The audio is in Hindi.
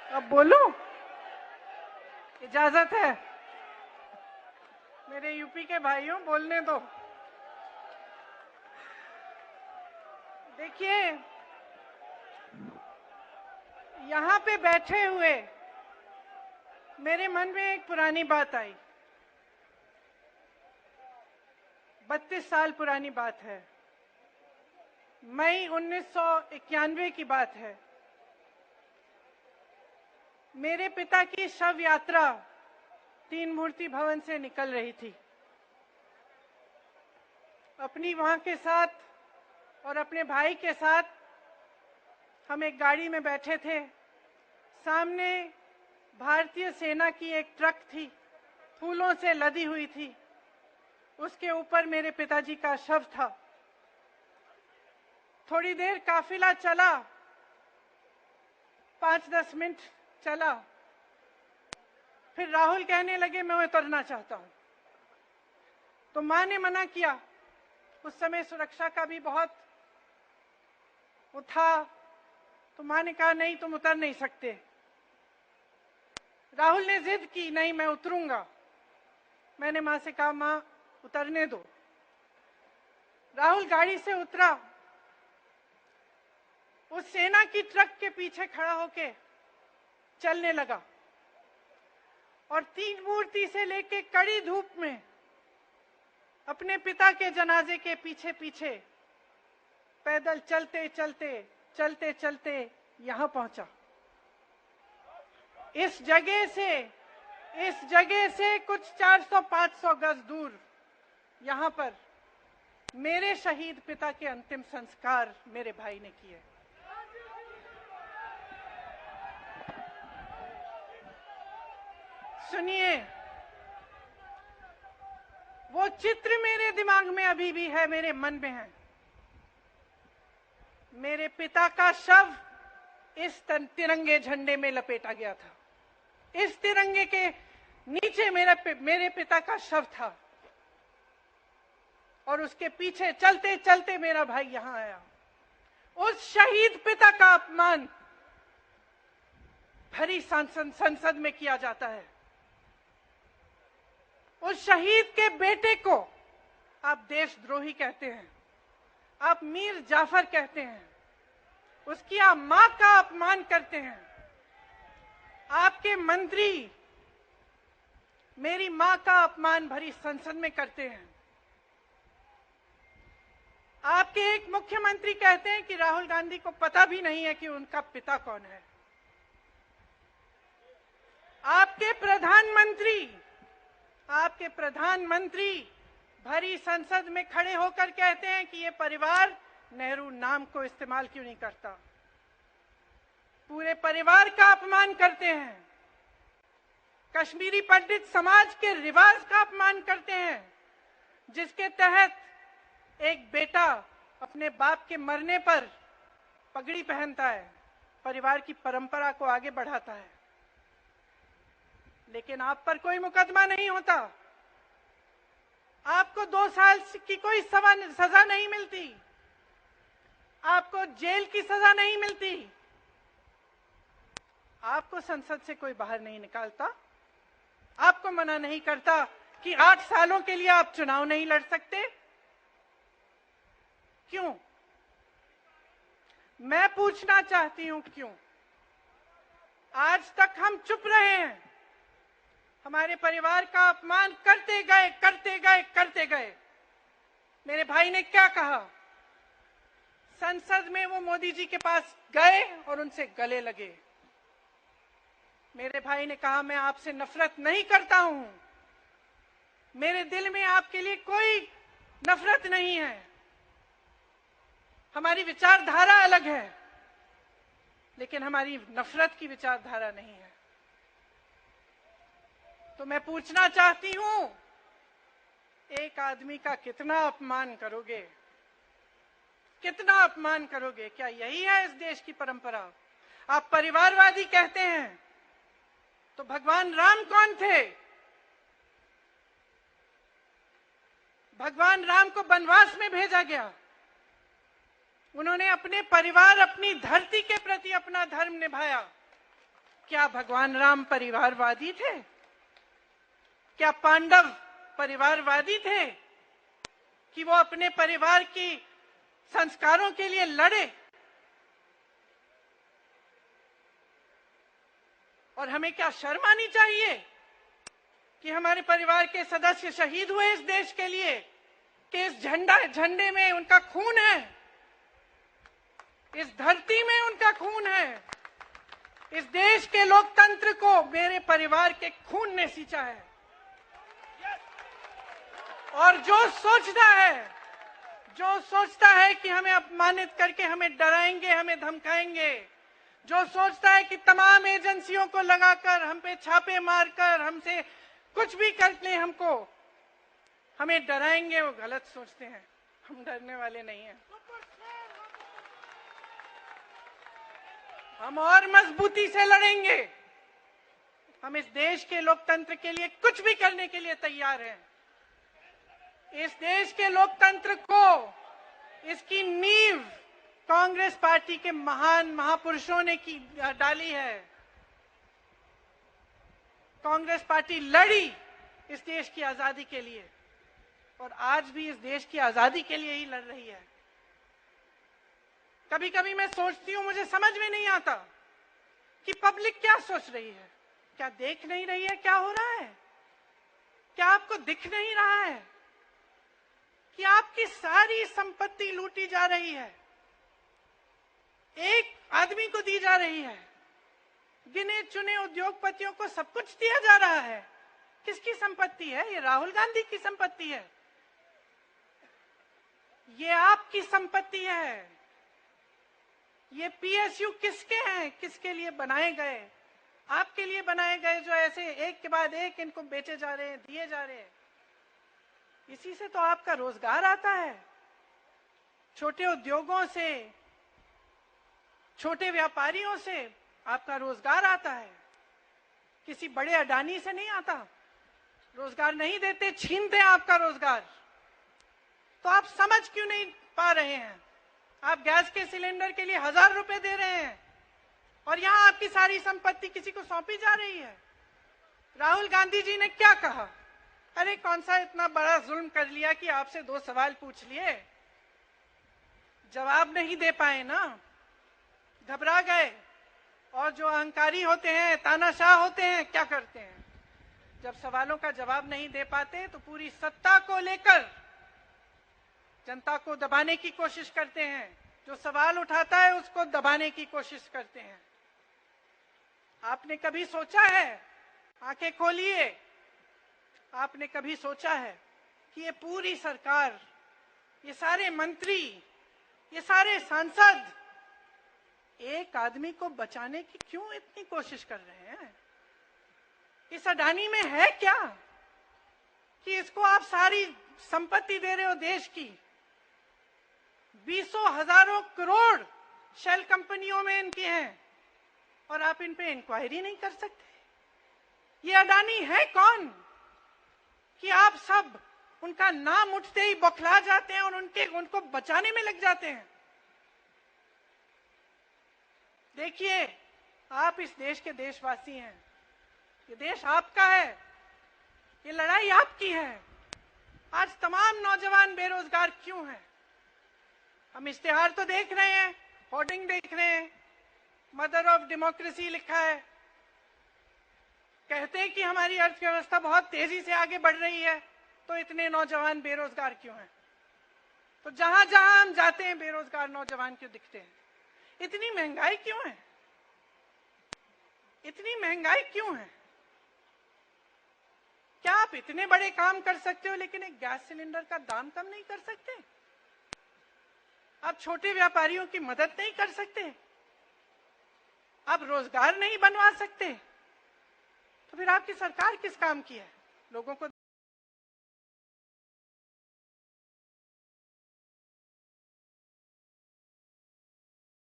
अब बोलूं? इजाजत है? मेरे यूपी के भाइयों, बोलने दो। देखिए, यहाँ पे बैठे हुए मेरे मन में एक पुरानी बात आई। 32 साल पुरानी बात है। मई 1991 की बात है। मेरे पिता की शव यात्रा तीन मूर्ति भवन से निकल रही थी। अपनी मां के साथ और अपने भाई के साथ हम एक गाड़ी में बैठे थे। सामने भारतीय सेना की एक ट्रक थी, फूलों से लदी हुई थी। उसके ऊपर मेरे पिताजी का शव था। थोड़ी देर काफिला चला, 5-10 मिनट चला। फिर राहुल कहने लगे मैं उतरना चाहता हूं। तो मां ने मना किया। उस समय सुरक्षा का भी बहुत वो था। तो मां ने कहा नहीं, तुम उतर नहीं सकते। राहुल ने जिद की, नहीं मैं उतरूंगा। मैंने मां से कहा मां उतरने दो। राहुल गाड़ी से उतरा। उस सेना की ट्रक के पीछे खड़ा होके चलने लगा और तीन मूर्ति से लेके कड़ी धूप में अपने पिता के जनाजे के पीछे पीछे पैदल चलते चलते चलते चलते यहां पहुंचा। इस जगह से कुछ 400-500 गज दूर यहां पर मेरे शहीद पिता के अंतिम संस्कार मेरे भाई ने किए। सुनिए, वो चित्र मेरे दिमाग में अभी भी है, मेरे मन में है। मेरे पिता का शव इस तिरंगे झंडे में लपेटा गया था। इस तिरंगे के नीचे मेरे पिता का शव था और उसके पीछे चलते चलते मेरा भाई यहां आया। उस शहीद पिता का अपमान भरी संसद में किया जाता है। उस शहीद के बेटे को आप देशद्रोही कहते हैं, आप मीर जाफर कहते हैं, उसकी आप मां का अपमान करते हैं। आपके मंत्री मेरी मां का अपमान भरी संसद में करते हैं। आपके एक मुख्यमंत्री कहते हैं कि राहुल गांधी को पता भी नहीं है कि उनका पिता कौन है। आपके प्रधानमंत्री भरी संसद में खड़े होकर कहते हैं कि ये परिवार नेहरू नाम को इस्तेमाल क्यों नहीं करता। पूरे परिवार का अपमान करते हैं। कश्मीरी पंडित समाज के रिवाज का अपमान करते हैं, जिसके तहत एक बेटा अपने बाप के मरने पर पगड़ी पहनता है, परिवार की परंपरा को आगे बढ़ाता है। लेकिन आप पर कोई मुकदमा नहीं होता। आपको 2 साल की कोई सजा नहीं मिलती। आपको जेल की सजा नहीं मिलती। आपको संसद से कोई बाहर नहीं निकालता। आपको मना नहीं करता कि 8 सालों के लिए आप चुनाव नहीं लड़ सकते। क्यों? मैं पूछना चाहती हूं, क्यों? आज तक हम चुप रहे हैं। हमारे परिवार का अपमान करते गए। मेरे भाई ने क्या कहा? संसद में वो मोदी जी के पास गए और उनसे गले लगे। मेरे भाई ने कहा मैं आपसे नफरत नहीं करता हूं, मेरे दिल में आपके लिए कोई नफरत नहीं है, हमारी विचारधारा अलग है, लेकिन हमारी नफरत की विचारधारा नहीं है। तो मैं पूछना चाहती हूं, एक आदमी का कितना अपमान करोगे? कितना अपमान करोगे? क्या यही है इस देश की परंपरा? आप परिवारवादी कहते हैं, तो भगवान राम कौन थे? भगवान राम को वनवास में भेजा गया। उन्होंने अपने परिवार, अपनी धरती के प्रति अपना धर्म निभाया। क्या भगवान राम परिवारवादी थे? क्या पांडव परिवारवादी थे कि वो अपने परिवार की संस्कारों के लिए लड़े? और हमें क्या शर्म आनी चाहिए कि हमारे परिवार के सदस्य शहीद हुए इस देश के लिए, कि इस झंडे में उनका खून है, इस धरती में उनका खून है, इस देश के लोकतंत्र को मेरे परिवार के खून ने सींचा है। और जो सोचता है कि हमें अपमानित करके हमें डराएंगे, हमें धमकाएंगे, जो सोचता है कि तमाम एजेंसियों को लगाकर हम पे छापे मारकर हमसे कुछ भी कर ले, हमें डराएंगे, वो गलत सोचते हैं। हम डरने वाले नहीं हैं। हम और मजबूती से लड़ेंगे। हम इस देश के लोकतंत्र के लिए कुछ भी करने के लिए तैयार हैं। इस देश के लोकतंत्र को, इसकी नींव कांग्रेस पार्टी के महान महापुरुषों ने डाली है। कांग्रेस पार्टी लड़ी इस देश की आजादी के लिए और आज भी इस देश की आजादी के लिए ही लड़ रही है। कभी कभी मैं सोचती हूं, मुझे समझ में नहीं आता कि पब्लिक क्या सोच रही है। क्या देख नहीं रही है क्या हो रहा है? क्या आपको दिख नहीं रहा है कि आपकी सारी संपत्ति लूटी जा रही है, एक आदमी को दी जा रही है, गिने चुने उद्योगपतियों को सब कुछ दिया जा रहा है? किसकी संपत्ति है? ये राहुल गांधी की संपत्ति है, ये आपकी संपत्ति है। ये पीएसयू किसके हैं? किसके लिए बनाए गए? आपके लिए बनाए गए, जो ऐसे एक के बाद एक इनको बेचे जा रहे हैं, दिए जा रहे हैं। इसी से तो आपका रोजगार आता है। छोटे उद्योगों से, छोटे व्यापारियों से आपका रोजगार आता है। किसी बड़े अडानी से नहीं आता। रोजगार नहीं देते, छीनते हैं आपका रोजगार। तो आप समझ क्यों नहीं पा रहे हैं? आप गैस के सिलेंडर के लिए 1000 रुपए दे रहे हैं और यहां आपकी सारी संपत्ति किसी को सौंपी जा रही है। राहुल गांधी जी ने क्या कहा? अरे कौन सा इतना बड़ा जुल्म कर लिया कि आपसे 2 सवाल पूछ लिए, जवाब नहीं दे पाए ना, घबरा गए। और जो अहंकारी होते हैं, तानाशाह होते हैं, क्या करते हैं? जब सवालों का जवाब नहीं दे पाते तो पूरी सत्ता को लेकर जनता को दबाने की कोशिश करते हैं। जो सवाल उठाता है उसको दबाने की कोशिश करते हैं। आपने कभी सोचा है, आंखें खोलिए, आपने कभी सोचा है कि ये पूरी सरकार, ये सारे मंत्री, ये सारे सांसद एक आदमी को बचाने की क्यों इतनी कोशिश कर रहे हैं? इस अडानी में है क्या कि इसको आप सारी संपत्ति दे रहे हो देश की? 20 हजारों करोड़ शेल कंपनियों में इनकी हैं और आप इन पे इंक्वायरी नहीं कर सकते। ये अडानी है कौन कि आप सब उनका नाम उठते ही बौखला जाते हैं और उनको बचाने में लग जाते हैं? देखिए, आप इस देश के देशवासी हैं, ये देश आपका है, ये लड़ाई आपकी है। आज तमाम नौजवान बेरोजगार क्यों हैं? हम इश्तेहार तो देख रहे हैं, होर्डिंग देख रहे हैं, मदर ऑफ डेमोक्रेसी लिखा है, कहते हैं कि हमारी अर्थव्यवस्था बहुत तेजी से आगे बढ़ रही है, तो इतने नौजवान बेरोजगार क्यों हैं? तो जहां जहां हम जाते हैं बेरोजगार नौजवान क्यों दिखते हैं? इतनी महंगाई क्यों है? इतनी महंगाई क्यों है? क्या आप इतने बड़े काम कर सकते हो लेकिन एक गैस सिलेंडर का दाम कम नहीं कर सकते? आप छोटे व्यापारियों की मदद नहीं कर सकते? आप रोजगार नहीं बनवा सकते? तो फिर आपकी सरकार किस काम की है? लोगों को